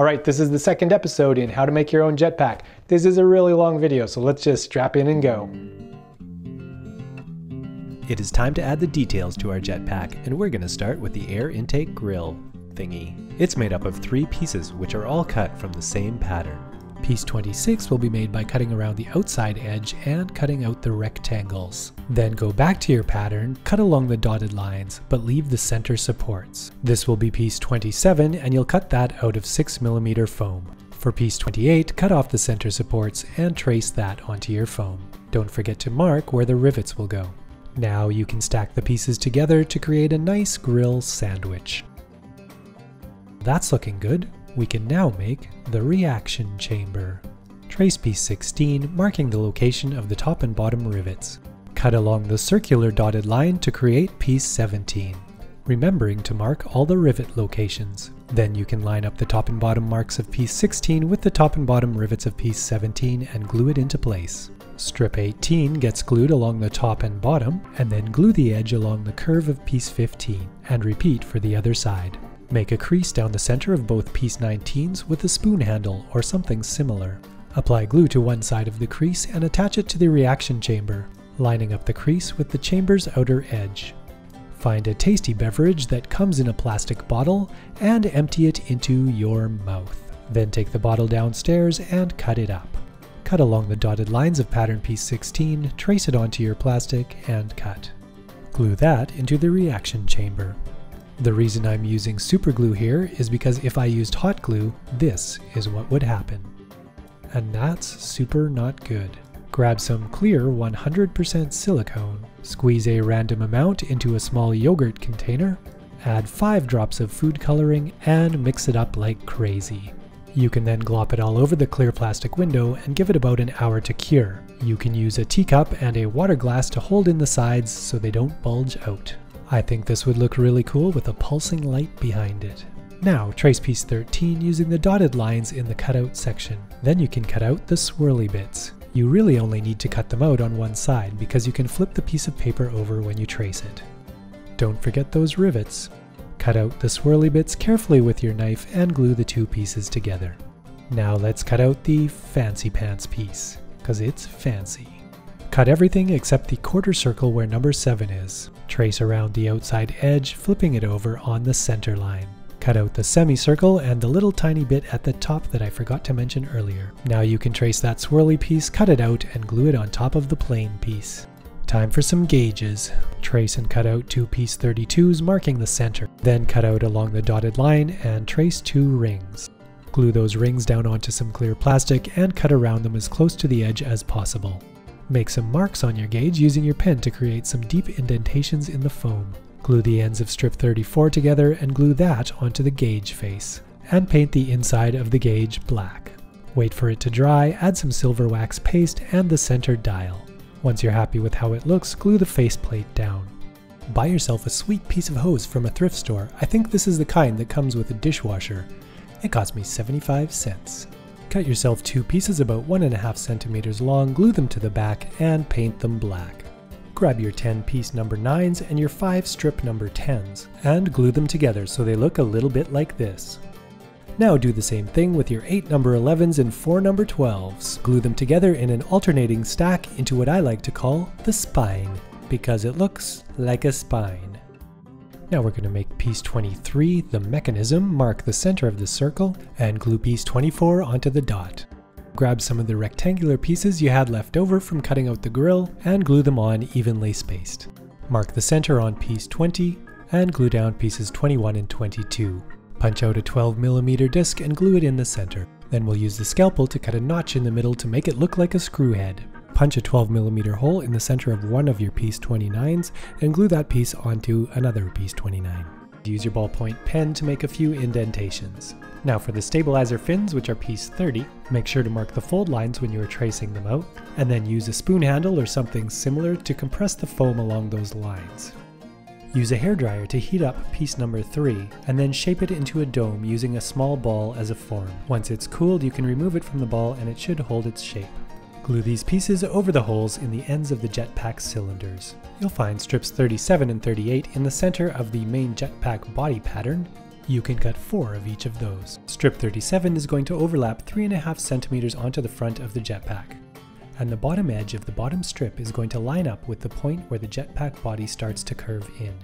Alright, this is the second episode in how to make your own jetpack. This is a really long video, so let's just strap in and go. It is time to add the details to our jetpack, and we're going to start with the air intake grill thingy. It's made up of 3 pieces, which are all cut from the same pattern. Piece 26 will be made by cutting around the outside edge and cutting out the rectangles. Then go back to your pattern, cut along the dotted lines, but leave the center supports. This will be piece 27, and you'll cut that out of 6mm foam. For piece 28, cut off the center supports and trace that onto your foam. Don't forget to mark where the rivets will go. Now you can stack the pieces together to create a nice grill sandwich. That's looking good. We can now make the reaction chamber. Trace piece 16, marking the location of the top and bottom rivets. Cut along the circular dotted line to create piece 17, remembering to mark all the rivet locations. Then you can line up the top and bottom marks of piece 16 with the top and bottom rivets of piece 17 and glue it into place. Strip 18 gets glued along the top and bottom, and then glue the edge along the curve of piece 15, and repeat for the other side. Make a crease down the center of both piece 19s with a spoon handle or something similar. Apply glue to one side of the crease and attach it to the reaction chamber, lining up the crease with the chamber's outer edge. Find a tasty beverage that comes in a plastic bottle and empty it into your mouth. Then take the bottle downstairs and cut it up. Cut along the dotted lines of pattern piece 16, trace it onto your plastic, and cut. Glue that into the reaction chamber. The reason I'm using super glue here is because if I used hot glue, this is what would happen. And that's super not good. Grab some clear 100% silicone, squeeze a random amount into a small yogurt container, add 5 drops of food coloring, and mix it up like crazy. You can then glop it all over the clear plastic window and give it about an hour to cure. You can use a teacup and a water glass to hold in the sides so they don't bulge out. I think this would look really cool with a pulsing light behind it. Now trace piece 13 using the dotted lines in the cutout section. Then you can cut out the swirly bits. You really only need to cut them out on one side because you can flip the piece of paper over when you trace it. Don't forget those rivets. Cut out the swirly bits carefully with your knife and glue the 2 pieces together. Now let's cut out the fancy pants piece, because it's fancy. Cut everything except the quarter circle where number 7 is. Trace around the outside edge, flipping it over on the center line. Cut out the semicircle and the little tiny bit at the top that I forgot to mention earlier. Now you can trace that swirly piece, cut it out, and glue it on top of the plain piece. Time for some gauges. Trace and cut out 2 piece 32s marking the center. Then cut out along the dotted line and trace 2 rings. Glue those rings down onto some clear plastic and cut around them as close to the edge as possible. Make some marks on your gauge using your pen to create some deep indentations in the foam. Glue the ends of strip 34 together and glue that onto the gauge face. And paint the inside of the gauge black. Wait for it to dry, add some silver wax paste and the center dial. Once you're happy with how it looks, glue the faceplate down. Buy yourself a sweet piece of hose from a thrift store. I think this is the kind that comes with a dishwasher. It cost me 75 cents. Cut yourself 2 pieces about 1.5 centimeters long, glue them to the back, and paint them black. Grab your 10 piece number 9s and your 5 strip number 10s, and glue them together so they look a little bit like this. Now do the same thing with your 8 number 11s and 4 number 12s. Glue them together in an alternating stack into what I like to call the spine, because it looks like a spine. Now we're going to make piece 23, the mechanism, mark the center of the circle, and glue piece 24 onto the dot. Grab some of the rectangular pieces you had left over from cutting out the grill and glue them on evenly spaced. Mark the center on piece 20 and glue down pieces 21 and 22. Punch out a 12mm disc and glue it in the center. Then we'll use the scalpel to cut a notch in the middle to make it look like a screw head. Punch a 12mm hole in the center of one of your piece 29s and glue that piece onto another piece 29. Use your ballpoint pen to make a few indentations. Now for the stabilizer fins, which are piece 30, make sure to mark the fold lines when you are tracing them out, and then use a spoon handle or something similar to compress the foam along those lines. Use a hairdryer to heat up piece number 3, and then shape it into a dome using a small ball as a form. Once it's cooled, you can remove it from the ball and it should hold its shape. Glue these pieces over the holes in the ends of the jetpack cylinders. You'll find strips 37 and 38 in the center of the main jetpack body pattern. You can cut 4 of each of those. Strip 37 is going to overlap 3.5 centimeters onto the front of the jetpack. And the bottom edge of the bottom strip is going to line up with the point where the jetpack body starts to curve in.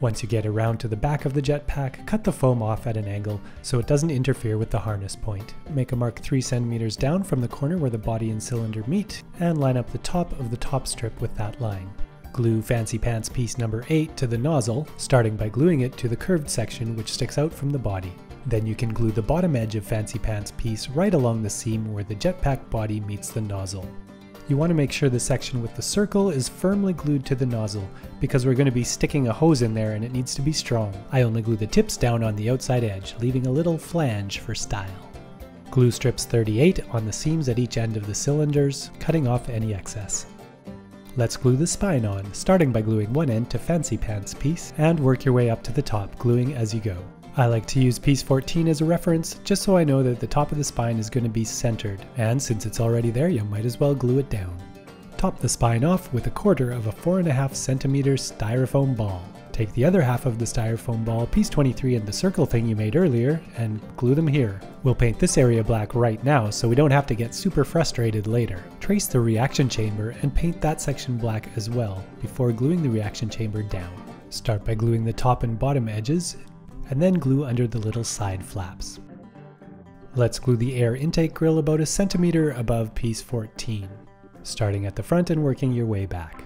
Once you get around to the back of the jetpack, cut the foam off at an angle so it doesn't interfere with the harness point. Make a mark 3 centimeters down from the corner where the body and cylinder meet, and line up the top of the top strip with that line. Glue Fancy Pants piece number 8 to the nozzle, starting by gluing it to the curved section which sticks out from the body. Then you can glue the bottom edge of Fancy Pants piece right along the seam where the jetpack body meets the nozzle. You want to make sure the section with the circle is firmly glued to the nozzle, because we're going to be sticking a hose in there and it needs to be strong. I only glue the tips down on the outside edge, leaving a little flange for style. Glue strips 38 on the seams at each end of the cylinders, cutting off any excess. Let's glue the spine on, starting by gluing one end to Fancy Pants piece, and work your way up to the top, gluing as you go. I like to use piece 14 as a reference, just so I know that the top of the spine is going to be centered, and since it's already there, you might as well glue it down. Top the spine off with 1/4 of a 4.5 centimeter styrofoam ball. Take the other half of the styrofoam ball, piece 23 and the circle thing you made earlier, and glue them here. We'll paint this area black right now so we don't have to get super frustrated later. Trace the reaction chamber and paint that section black as well, before gluing the reaction chamber down. Start by gluing the top and bottom edges, and then glue under the little side flaps. Let's glue the air intake grill about 1 centimeter above piece 14, starting at the front and working your way back.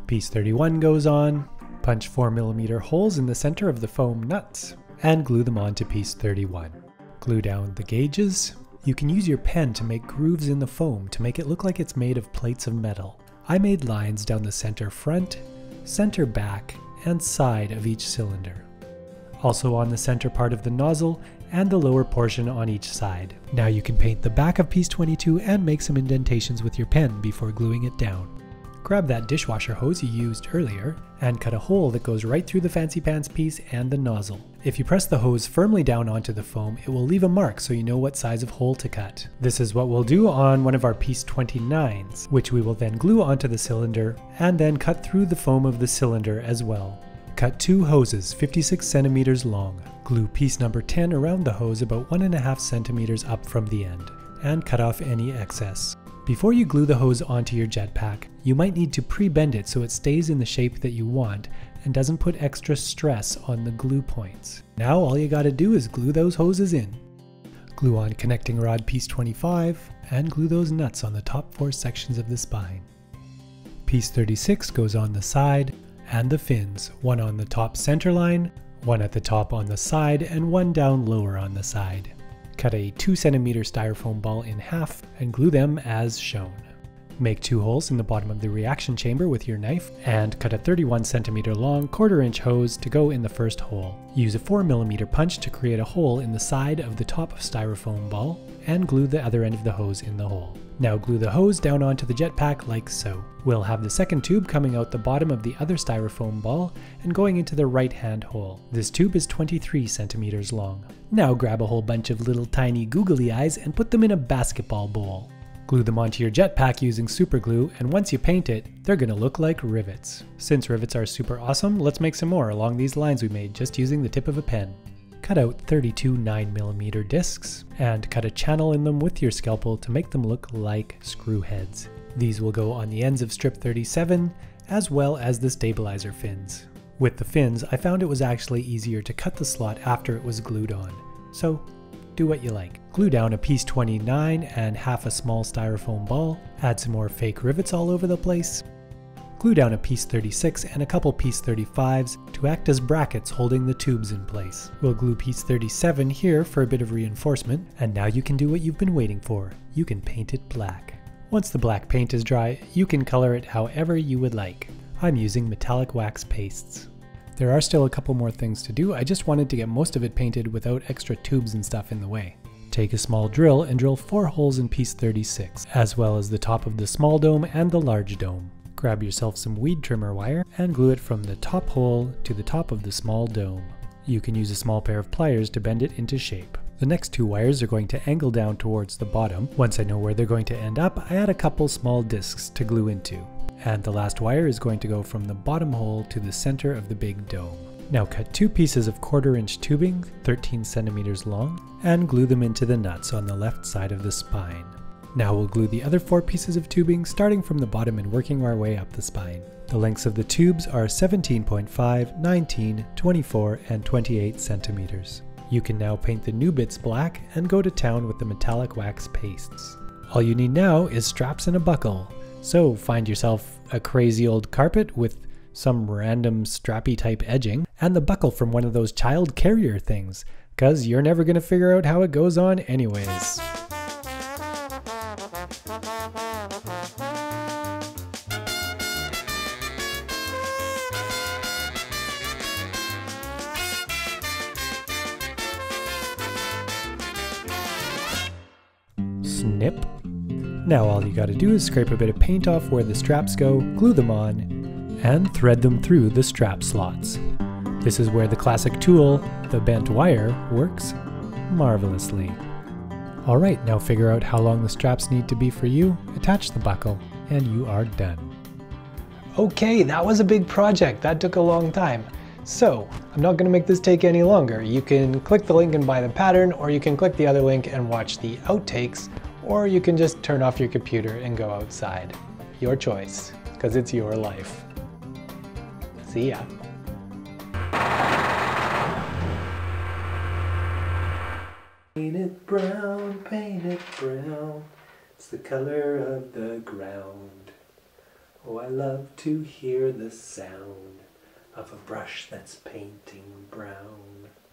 Piece 31 goes on, punch 4mm holes in the center of the foam nuts, and glue them onto piece 31. Glue down the gauges. You can use your pen to make grooves in the foam to make it look like it's made of plates of metal. I made lines down the center front, center back, and side of each cylinder. Also on the center part of the nozzle and the lower portion on each side. Now you can paint the back of piece 22 and make some indentations with your pen before gluing it down. Grab that dishwasher hose you used earlier and cut a hole that goes right through the Fancy Pants piece and the nozzle. If you press the hose firmly down onto the foam, it will leave a mark so you know what size of hole to cut. This is what we'll do on one of our piece 29s, which we will then glue onto the cylinder and then cut through the foam of the cylinder as well. Cut 2 hoses 56 centimeters long. Glue piece number 10 around the hose about 1.5 centimeters up from the end, and cut off any excess. Before you glue the hose onto your jetpack, you might need to pre-bend it so it stays in the shape that you want and doesn't put extra stress on the glue points. Now all you gotta do is glue those hoses in. Glue on connecting rod piece 25 and glue those nuts on the top 4 sections of the spine. Piece 36 goes on the side and the fins, one on the top center line, one at the top on the side, and one down lower on the side. Cut a 2 centimeter styrofoam ball in half and glue them as shown. Make 2 holes in the bottom of the reaction chamber with your knife and cut a 31 centimeter long 1/4 inch hose to go in the first hole. Use a 4mm punch to create a hole in the side of the top styrofoam ball and glue the other end of the hose in the hole. Now glue the hose down onto the jetpack like so. We'll have the second tube coming out the bottom of the other styrofoam ball and going into the right hand hole. This tube is 23 centimeters long. Now grab a whole bunch of little tiny googly eyes and put them in a basketball bowl. Glue them onto your jetpack using super glue, and once you paint it, they're gonna look like rivets. Since rivets are super awesome, let's make some more along these lines we made just using the tip of a pen. Cut out 32 9mm discs and cut a channel in them with your scalpel to make them look like screw heads. These will go on the ends of strip 37 as well as the stabilizer fins. With the fins, I found it was actually easier to cut the slot after it was glued on, so do what you like. Glue down a piece 29 and half a small styrofoam ball, add some more fake rivets all over the place. Glue down a piece 36 and a couple piece 35s to act as brackets holding the tubes in place. We'll glue piece 37 here for a bit of reinforcement, and now you can do what you've been waiting for. You can paint it black. Once the black paint is dry, you can color it however you would like. I'm using metallic wax pastes. There are still a couple more things to do, I just wanted to get most of it painted without extra tubes and stuff in the way. Take a small drill and drill 4 holes in piece 36, as well as the top of the small dome and the large dome. Grab yourself some weed trimmer wire and glue it from the top hole to the top of the small dome. You can use a small pair of pliers to bend it into shape. The next 2 wires are going to angle down towards the bottom. Once I know where they're going to end up, I add a couple small discs to glue into. And the last wire is going to go from the bottom hole to the center of the big dome. Now cut 2 pieces of 1/4-inch tubing, 13 centimeters long, and glue them into the nuts on the left side of the spine. Now we'll glue the other 4 pieces of tubing, starting from the bottom and working our way up the spine. The lengths of the tubes are 17.5, 19, 24, and 28 centimeters. You can now paint the new bits black and go to town with the metallic wax pastes. All you need now is straps and a buckle. So find yourself a crazy old carpet with some random strappy type edging, and the buckle from one of those child carrier things, cause you're never gonna figure out how it goes on anyways. Snip. Now all you gotta do is scrape a bit of paint off where the straps go, glue them on, and thread them through the strap slots. This is where the classic tool, the bent wire, works marvelously. Alright, now figure out how long the straps need to be for you, attach the buckle, and you are done. Okay, that was a big project. That took a long time. So, I'm not going to make this take any longer. You can click the link and buy the pattern, or you can click the other link and watch the outtakes, or you can just turn off your computer and go outside. Your choice, because it's your life. See ya. Paint it brown, it's the color of the ground. Oh, I love to hear the sound of a brush that's painting brown.